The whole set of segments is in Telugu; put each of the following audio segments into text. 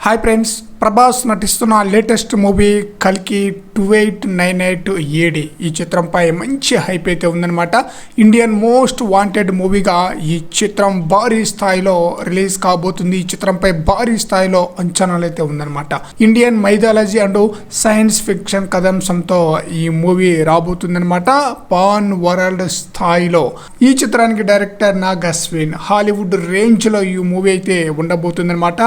హాయ్ ఫ్రెండ్స్, ప్రభాస్ నటిస్తున్న లేటెస్ట్ మూవీ కల్కి 2898 ఏడి ఈ చిత్రంపై మంచి హైప్ అయితే ఉందన్నమాట. ఇండియన్ మోస్ట్ వాంటెడ్ మూవీగా ఈ చిత్రం భారీ స్థాయిలో రిలీజ్ కాబోతుంది. ఈ చిత్రంపై భారీ స్థాయిలో అంచనాలు అయితే ఉందన్నమాట. Indian mythology and science fiction కథాంశంతో ఈ మూవీ రాబోతుందన్నమాట. పాన్ వరల్డ్ స్థాయిలో ఈ చిత్రానికి డైరెక్టర్ నాగ్ అశ్విన్ హాలీవుడ్ రేంజ్లో ఈ మూవీ అయితే ఉండబోతుందన్నమాట.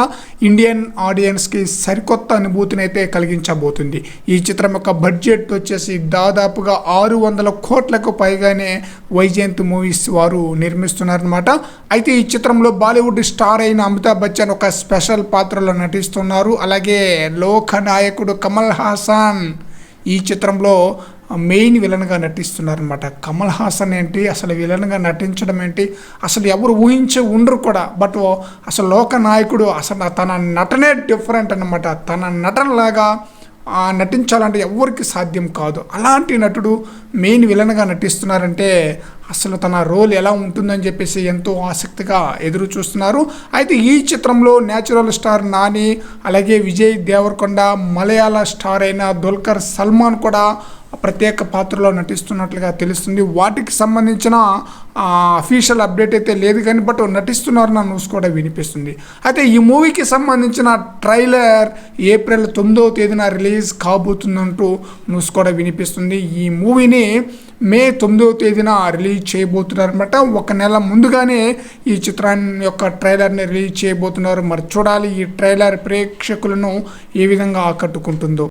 ఇండియన్ ఆడియన్స్కి సరికొత్త అనుభూతిని అయితే కలిగించబోతుంది. ఈ చిత్రం యొక్క బడ్జెట్ వచ్చేసి దాదాపుగా 600 కోట్లకు పైగానే వైజయంత్ మూవీస్ వారు నిర్మిస్తున్నారనమాట. అయితే ఈ చిత్రంలో బాలీవుడ్ స్టార్ అయిన అమితాబ్ బచ్చన్ ఒక స్పెషల్ పాత్రలో నటిస్తున్నారు. అలాగే లోకనాయకుడు కమల్ హాసన్ ఈ చిత్రంలో మెయిన్ విలన్గా నటిస్తున్నారనమాట. కమల్ హాసన్ ఏంటి, అసలు విలన్గా నటించడం ఏంటి, అసలు ఎవరు ఊహించి ఉండరు కూడా. బట్ అసలు లోకనాయకుడు అసలు తన నటనే డిఫరెంట్ అనమాట. తన నటనలాగా నటించాలంటే ఎవరికి సాధ్యం కాదు. అలాంటి నటుడు మెయిన్ విలన్గా నటిస్తున్నారంటే అసలు తన రోల్ ఎలా ఉంటుందని చెప్పేసి ఎంతో ఆసక్తిగా ఎదురు చూస్తున్నారు. అయితే ఈ చిత్రంలో న్యాచురల్ స్టార్ నాని, అలాగే విజయ్ దేవరకొండ, మలయాళ స్టార్ అయిన దుల్కర్ సల్మాన్ కూడా ప్రత్యేక పాత్రలో నటిస్తున్నట్లుగా తెలుస్తుంది. వాటికి సంబంధించిన అఫీషియల్ అప్డేట్ అయితే లేదు కానీ బట్ నటిస్తున్నారన్న న్యూస్ కూడా వినిపిస్తుంది. అయితే ఈ మూవీకి సంబంధించిన ట్రైలర్ ఏప్రిల్ 9వ తేదీన రిలీజ్ కాబోతుందంటూ న్యూస్ కూడా వినిపిస్తుంది. ఈ మూవీని మే 9వ తేదీన రిలీజ్ చేయబోతున్నారనమాట. ఒక నెల ముందుగానే ఈ చిత్రాన్ని యొక్క ట్రైలర్ని రిలీజ్ చేయబోతున్నారు. మరి చూడాలి ఈ ట్రైలర్ ప్రేక్షకులను ఏ విధంగా ఆకట్టుకుంటుందో.